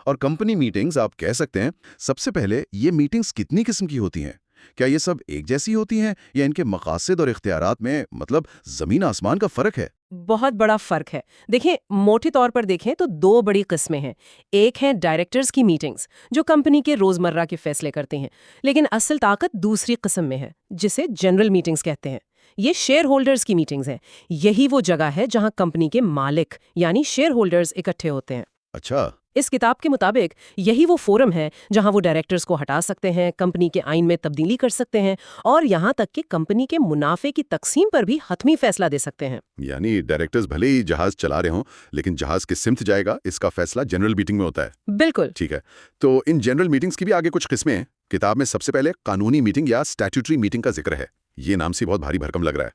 और company meetings आप कह सकते हैं, सबसे पहले ये मीटिंग्स कितनी किस्म की होती हैं? क्या ये सब एक जैसी होती हैं या इनके मकासद और इख्तियारात में मतलब ज़मीन आसमान का फ़र्क है? बहुत बड़ा फर्क है। देखिए, मोटे तौर पर देखें तो दो बड़ी किस्में हैं। एक है डायरेक्टर्स की मीटिंग्स, जो कंपनी के रोजमर्रा के फैसले करते हैं, लेकिन असल ताकत दूसरी किस्म में है, जिसे जनरल मीटिंग्स कहते हैं। ये शेयर होल्डर्स की मीटिंग्स हैं। यही वो जगह है जहां कंपनी के मालिक यानी शेयर होल्डर्स इकट्ठे होते हैं। अच्छा। इस किताब के मुताबिक यही वो फोरम है जहां वो डायरेक्टर्स को हटा सकते हैं, कंपनी के आइन में तब्दीली कर सकते हैं और यहां तक कि कंपनी के मुनाफे की तकसीम पर भी हतमी फैसला दे सकते हैं। यानी डायरेक्टर्स भले ही जहाज चला रहे हों, लेकिन जहाज किस सिमत जाएगा इसका फैसला जनरल मीटिंग में होता है। बिल्कुल। ठीक है। तो इन जनरल मीटिंग्स की भी आगे कुछ किस्में हैं। किताब में सबसे पहले कानूनी मीटिंग या स्टैट्यूटरी मीटिंग का जिक्र है। ये नाम से बहुत भारी भरकम लग रहा है।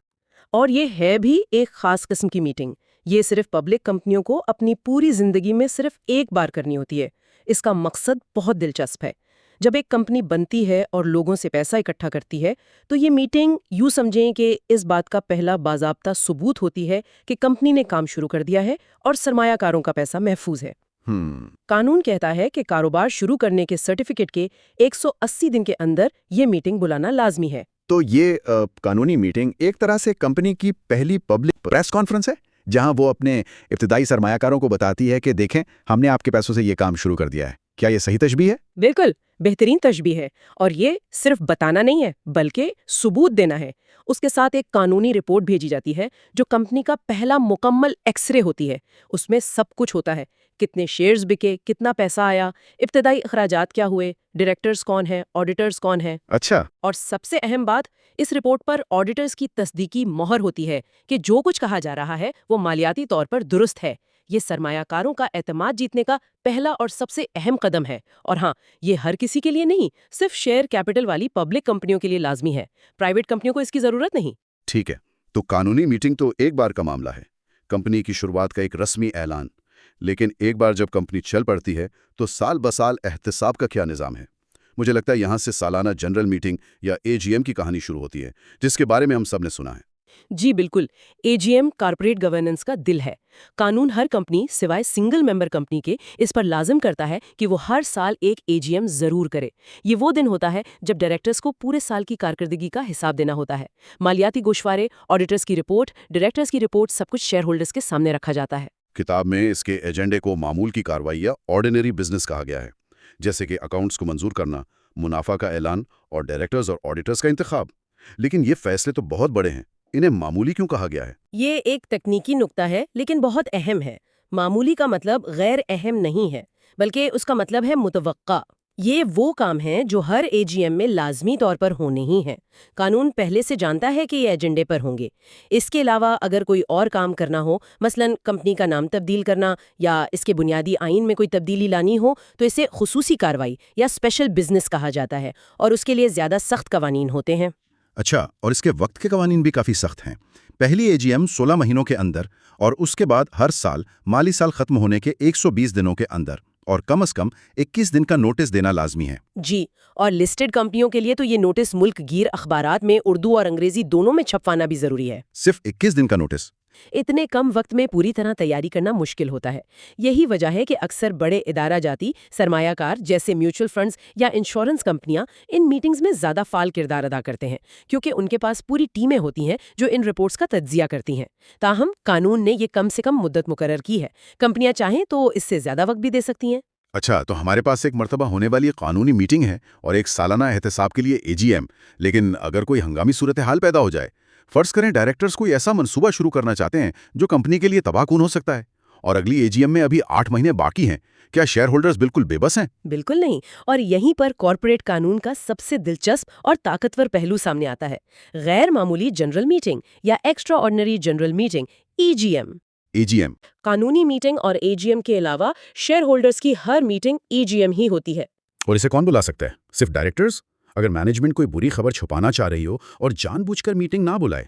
और ये है भी एक खास किस्म की मीटिंग। ये सिर्फ पब्लिक कंपनियों को अपनी पूरी जिंदगी में सिर्फ एक बार करनी होती है। इसका मकसद बहुत दिलचस्प है। जब एक कंपनी बनती है और लोगों से पैसा इकट्ठा करती है, तो ये मीटिंग यूं समझें कि इस बात का पहला बाज़ाब्ता सबूत होती है कि कंपनी ने काम शुरू कर दिया है और सरमायाकारों का पैसा महफूज है। कानून कहता है कि कारोबार शुरू करने के सर्टिफिकेट के 180 दिन के अंदर ये मीटिंग बुलाना लाजमी है। तो ये कानूनी मीटिंग एक तरह से कंपनी की पहली पब्लिक प्रेस कॉन्फ्रेंस है, जहां वो अपने इब्तिदाई सरमायाकारों को बताती है कि देखें, हमने आपके पैसों से ये काम शुरू कर दिया है। क्या ये सही तशबीह है? बिल्कुल, बेहतरीन तशबीह है। और ये सिर्फ बताना नहीं है, बल्कि सबूत देना है। उसके साथ एक कानूनी रिपोर्ट भेजी जाती है, जो कंपनी का पहला मुकम्मल एक्सरे होती है। उसमें सब कुछ होता है, कितने शेयर्स बिके, कितना पैसा आया, इब्तिदाई अखराजात क्या हुए, डायरेक्टर्स कौन है, ऑडिटर्स कौन है। अच्छा। और सबसे अहम बात, इस रिपोर्ट पर ऑडिटर्स की तस्दीकी मोहर होती है कि जो कुछ कहा जा रहा है वो मालियाती तौर पर दुरुस्त है। ये सरमायाकारों का एतमाद जीतने का पहला और सबसे अहम कदम है। और हाँ, ये हर किसी के लिए नहीं, सिर्फ शेयर कैपिटल वाली पब्लिक कंपनियों के लिए लाजमी है। प्राइवेट कंपनियों को इसकी जरूरत नहीं। ठीक है। तो कानूनी मीटिंग तो एक बार का मामला है, कंपनी की शुरुआत का एक रस्मी ऐलान। लेकिन एक बार जब कंपनी चल पड़ती है, तो साल बसाल एहतसाब का क्या निज़ाम है? मुझे लगता है यहाँ से सालाना जनरल मीटिंग या एजीएम की कहानी शुरू होती है, जिसके बारे में हम सब ने सुना है। जी बिल्कुल, एजीएम कॉर्पोरेट गवर्नेंस का दिल है। कानून हर कंपनी सिवाय सिंगल मेंबर कंपनी के इस पर लाजिम करता है कि वो हर साल एक एजीएम जरूर करे। ये वो दिन होता है जब डायरेक्टर्स को पूरे साल की कारकर्दगी का हिसाब देना होता है। मालियाती गोशवारे, ऑडिटर्स की रिपोर्ट, डायरेक्टर्स की रिपोर्ट, सब कुछ शेयर होल्डर्स के सामने रखा जाता है। किताब में इसके एजेंडे को मामूल की कार्रवाई या ऑर्डिनरी बिजनेस कहा गया है, जैसे कि अकाउंट्स को मंजूर करना, मुनाफा का ऐलान और डायरेक्टर्स और ऑडिटर्स का इंतखाब। लेकिन ये फैसले तो बहुत बड़े हैं, इन्हें मामूली क्यों कहा गया है? ये एक तकनीकी नुक्ता है, लेकिन बहुत अहम है। मामूली का मतलब गैर अहम नहीं है, बल्कि उसका मतलब है मुतवक्का। ये वो काम है जो हर एजीएम में लाजमी तौर पर होने ही हैं। कानून पहले से जानता है कि ये एजेंडे पर होंगे। इसके अलावा अगर कोई और काम करना हो, मसलन कंपनी का नाम तब्दील करना या इसके बुनियादी आइन में कोई तब्दीली लानी हो, तो इसे खुसूसी कार्रवाई या स्पेशल बिजनेस कहा जाता है और उसके लिए ज़्यादा सख्त कवानीन होते हैं। अच्छा, और इसके वक्त के कवानीन भी काफ़ी सख्त हैं। पहली एजीएम 16 महीनों के अंदर और उसके बाद हर साल माली साल खत्म होने के 120 दिनों के अंदर और कम से कम 21 दिन का नोटिस देना लाजमी है। जी, और लिस्टेड कंपनियों के लिए तो ये नोटिस मुल्क गिर अखबारात में उर्दू और अंग्रेजी दोनों में छपवाना भी जरूरी है। सिर्फ 21 दिन का नोटिस? इतने कम वक्त में पूरी तरह तैयारी करना मुश्किल होता है। यही वजह है कि अक्सर बड़े इदारा जाती सरमायाकार जैसे म्यूचुअल फंड्स या इंश्योरेंस कंपनियां इन मीटिंग्स में ज्यादा फाल किरदार अदा करते हैं, क्योंकि उनके पास पूरी टीमें होती हैं जो इन रिपोर्ट्स का तज्जिया करती हैं। ताहम कानून ने ये कम से कम मुद्दत मुकर्रर की है। कंपनियां चाहें तो इससे ज्यादा वक्त भी दे सकती हैं। अच्छा, तो हमारे पास एक मर्तबा होने वाली कानूनी मीटिंग है और एक सालाना एहतसाब के लिए एजीएम। लेकिन अगर कोई हंगामी सूरत हाल पैदा हो जाए, फर्ज करें डायरेक्टर्स कोई ऐसा मंसूबा शुरू करना चाहते हैं जो कंपनी के लिए तबाहकुन हो सकता है, और अगली एजीएम में अभी 8 महीने बाकी हैं, क्या शेयर होल्डर्स बिल्कुल बेबस हैं? बिल्कुल नहीं। और यहीं पर कॉर्पोरेट कानून का सबसे दिलचस्प और ताकतवर पहलू सामने आता है। गैर मामूली जनरल मीटिंग या extra ordinary general meeting, EGM. AGM? कानूनी मीटिंग और एजीएम के अलावा शेयर होल्डर्स की हर मीटिंग ईजीएम ही होती है। और इसे कौन बुला सकता है? सिर्फ डायरेक्टर्स? अगर मैनेजमेंट कोई बुरी खबर छुपाना चाह रही हो और जानबूझकर मीटिंग ना बुलाए,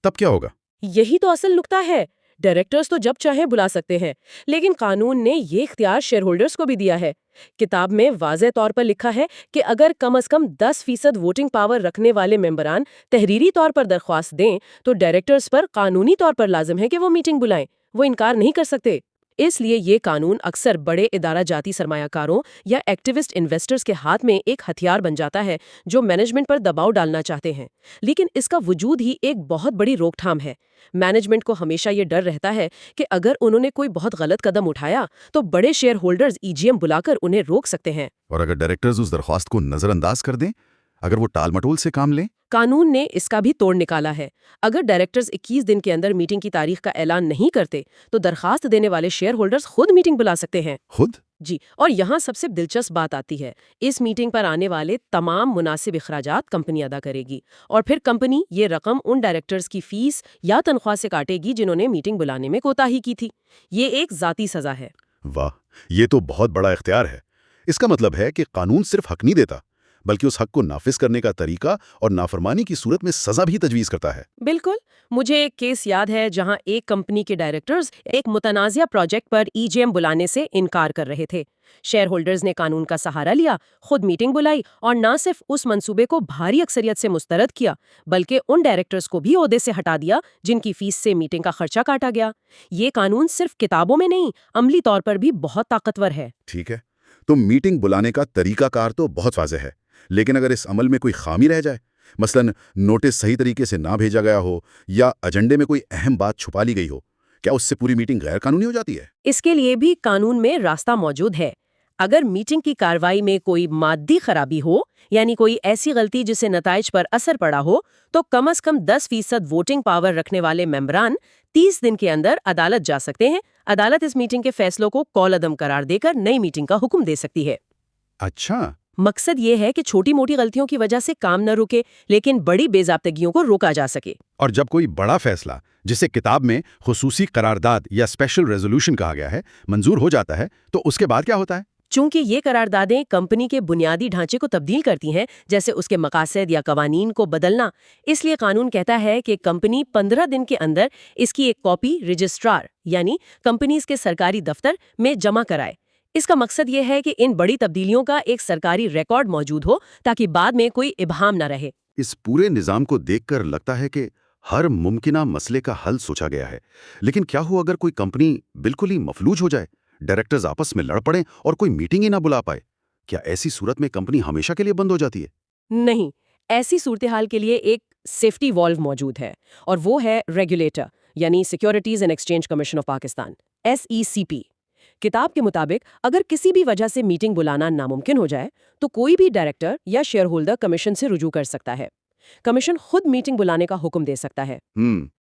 तब क्या होगा? यही तो असल नुक्ता है। डायरेक्टर्स तो जब चाहे बुला सकते हैं, लेकिन कानून ने ये इख्तियार शेयर होल्डर्स को भी दिया है। किताब में वाज़ेह तौर पर लिखा है कि अगर कम से कम 10% वोटिंग पावर रखने वाले मेंबरान तहरीरी तौर पर दरख्वास्त दें, तो डायरेक्टर्स पर कानूनी तौर पर लाजिम है कि वो मीटिंग बुलाएं। वो इनकार नहीं कर सकते। اس لیے یہ قانون اکثر بڑے ادارہ جاتی سرمایہ کاروں یا ایکٹیوسٹ انویسٹرز کے ہاتھ میں ایک ہتھیار بن جاتا ہے جو مینجمنٹ پر دباؤ ڈالنا چاہتے ہیں، لیکن اس کا وجود ہی ایک بہت بڑی روک تھام ہے۔ مینجمنٹ کو ہمیشہ یہ ڈر رہتا ہے کہ اگر انہوں نے کوئی بہت غلط قدم اٹھایا تو بڑے شیئر ہولڈرز EGM بلا کر انہیں روک سکتے ہیں۔ اور اگر ڈائریکٹرز اس درخواست کو نظر انداز کر دیں، اگر وہ ٹال مٹول سے کام لیں؟ قانون نے اس کا بھی توڑ نکالا ہے۔ اگر ڈائریکٹرز 21 دن کے اندر میٹنگ کی تاریخ کا اعلان نہیں کرتے تو درخواست دینے والے شیئر ہولڈرز خود میٹنگ بلا سکتے ہیں۔ خود؟ جی، اور یہاں سب سے دلچسپ بات آتی ہے، اس میٹنگ پر آنے والے تمام مناسب اخراجات کمپنی ادا کرے گی، اور پھر کمپنی یہ رقم ان ڈائریکٹرز کی فیس یا تنخواہ سے کاٹے گی جنہوں نے میٹنگ بلانے میں کوتاہی کی تھی۔ یہ ایک ذاتی سزا ہے۔ واہ، یہ تو بہت بڑا اختیار ہے۔ اس کا مطلب ہے کہ قانون صرف حق نہیں دیتا، بلکہ اس حق کو نافذ کرنے کا طریقہ اور نافرمانی کی صورت میں سزا بھی تجویز کرتا ہے۔ بالکل، مجھے ایک کیس یاد ہے جہاں ایک کمپنی کے ڈائریکٹرز ایک متنازعہ پروجیکٹ پر EGM بلانے سے انکار کر رہے تھے۔ شیئر ہولڈرز نے قانون کا سہارا لیا، خود میٹنگ بلائی اور نہ صرف اس منصوبے کو بھاری اکثریت سے مسترد کیا بلکہ ان ڈائریکٹرز کو بھی عہدے سے ہٹا دیا جن کی فیس سے میٹنگ کا خرچہ کاٹا گیا۔ یہ قانون صرف کتابوں میں نہیں، عملی طور پر بھی بہت طاقتور ہے۔ ٹھیک ہے، تو میٹنگ بلانے کا طریقہ کار تو بہت واضح ہے، لیکن اگر اس عمل میں کوئی خامی رہ جائے، مثلا نوٹس صحیح طریقے سے نہ بھیجا گیا ہو یا ایجنڈے میں کوئی اہم بات چھپا لی گئی ہو، کیا اس سے پوری میٹنگ غیر قانونی ہو جاتی ہے؟ اس کے لیے بھی قانون میں راستہ موجود ہے۔ اگر میٹنگ کی کارروائی میں کوئی مادی خرابی ہو، یعنی کوئی ایسی غلطی جس سے نتائج پر اثر پڑا ہو، تو کم از کم 10% ووٹنگ پاور رکھنے والے ممبران 30 دن کے اندر عدالت جا سکتے ہیں۔ عدالت اس میٹنگ کے فیصلوں کو کال عدم قرار دے کر نئی میٹنگ کا حکم دے سکتی ہے۔ اچھا، مقصد یہ ہے کہ چھوٹی موٹی غلطیوں کی وجہ سے کام نہ رکے، لیکن بڑی بے ضابطگیوں کو روکا جا سکے۔ اور جب کوئی بڑا فیصلہ، جسے کتاب میں خصوصی قرارداد یا اسپیشل ریزولوشن کہا گیا ہے، منظور ہو جاتا ہے تو اس کے بعد کیا ہوتا ہے؟ چونکہ یہ قراردادیں کمپنی کے بنیادی ڈھانچے کو تبدیل کرتی ہیں، جیسے اس کے مقاصد یا قوانین کو بدلنا، اس لیے قانون کہتا ہے کہ کمپنی 15 دن کے اندر اس کی ایک کاپی رجسٹرار یعنی کمپنیز کے سرکاری دفتر میں جمع کرائے۔ اس کا مقصد یہ ہے کہ ان بڑی تبدیلیوں کا ایک سرکاری ریکارڈ موجود ہو تاکہ بعد میں کوئی ابہام نہ رہے۔ اس پورے نظام کو دیکھ کر لگتا ہے کہ ہر ممکنہ مسئلے کا حل سوچا گیا ہے، لیکن کیا ہو اگر کوئی کمپنی بالکل ہی مفلوج ہو جائے، ڈائریکٹرز آپس میں لڑ پڑیں اور کوئی میٹنگ ہی نہ بلا پائے؟ کیا ایسی صورت میں کمپنی ہمیشہ کے لیے بند ہو جاتی ہے؟ نہیں، ایسی صورتحال کے لیے ایک سیفٹی والو موجود ہے، اور وہ ہے ریگولیٹر یعنی securities and exchange commission of Pakistan SECP۔ کتاب کے مطابق اگر کسی بھی وجہ سے میٹنگ بلانا ناممکن ہو جائے تو کوئی بھی ڈائریکٹر یا شیئر ہولڈر کمیشن سے رجوع کر سکتا ہے۔ کمیشن خود میٹنگ بلانے کا حکم دے سکتا ہے،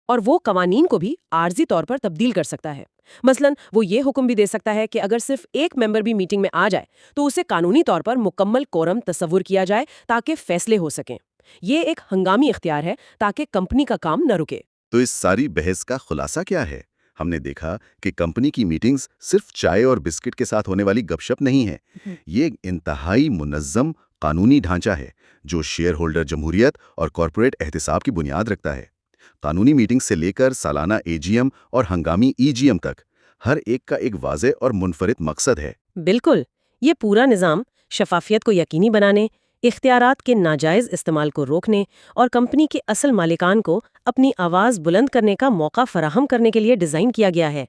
اور وہ قوانین کو بھی عارضی طور پر تبدیل کر سکتا ہے۔ مثلاً وہ یہ حکم بھی دے سکتا ہے کہ اگر صرف ایک ممبر بھی میٹنگ میں آ جائے تو اسے قانونی طور پر مکمل کورم تصور کیا جائے تاکہ فیصلے ہو سکیں۔ یہ ایک ہنگامی اختیار ہے تاکہ کمپنی کا کام نہ رکے۔ تو اس ساری بحث کا خلاصہ کیا ہے؟ ہم نے دیکھا کہ کمپنی کی میٹنگز صرف چائے اور بسکٹ کے ساتھ ہونے والی گپ شپ نہیں ہے، یہ ایک انتہائی منظم قانونی ڈھانچہ ہے جو شیئر ہولڈر جمہوریت اور کارپوریٹ احتساب کی بنیاد رکھتا ہے۔ قانونی میٹنگ سے لے کر سالانہ AGM اور ہنگامی EGM تک، ہر ایک کا ایک واضح اور منفرد مقصد ہے۔ بالکل، یہ پورا نظام شفافیت کو یقینی بنانے، اختیارات کے ناجائز استعمال کو روکنے اور کمپنی کے اصل مالکان کو اپنی آواز بلند کرنے کا موقع فراہم کرنے کے لیے ڈیزائن کیا گیا ہے۔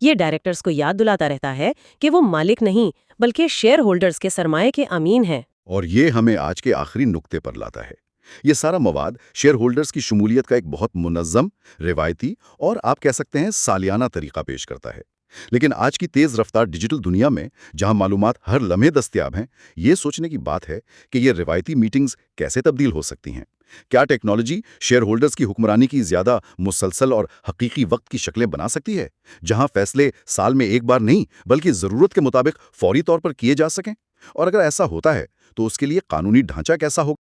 یہ ڈائریکٹرز کو یاد دلاتا رہتا ہے کہ وہ مالک نہیں بلکہ شیئر ہولڈرز کے سرمایہ کے امین ہیں۔ اور یہ ہمیں آج کے آخری نقطے پر لاتا ہے۔ یہ سارا مواد شیئر ہولڈرز کی شمولیت کا ایک بہت منظم، روایتی اور آپ کہہ سکتے ہیں سالیانہ طریقہ پیش کرتا ہے۔ لیکن آج کی تیز رفتار ڈیجیٹل دنیا میں جہاں معلومات ہر لمحے دستیاب ہیں، یہ سوچنے کی بات ہے کہ یہ روایتی میٹنگز کیسے تبدیل ہو سکتی ہیں۔ کیا ٹیکنالوجی شیئر ہولڈرز کی حکمرانی کی زیادہ مسلسل اور حقیقی وقت کی شکلیں بنا سکتی ہے، جہاں فیصلے سال میں ایک بار نہیں بلکہ ضرورت کے مطابق فوری طور پر کیے جا سکیں؟ اور اگر ایسا ہوتا ہے تو اس کے لیے قانونی ڈھانچہ کیسا ہوگا؟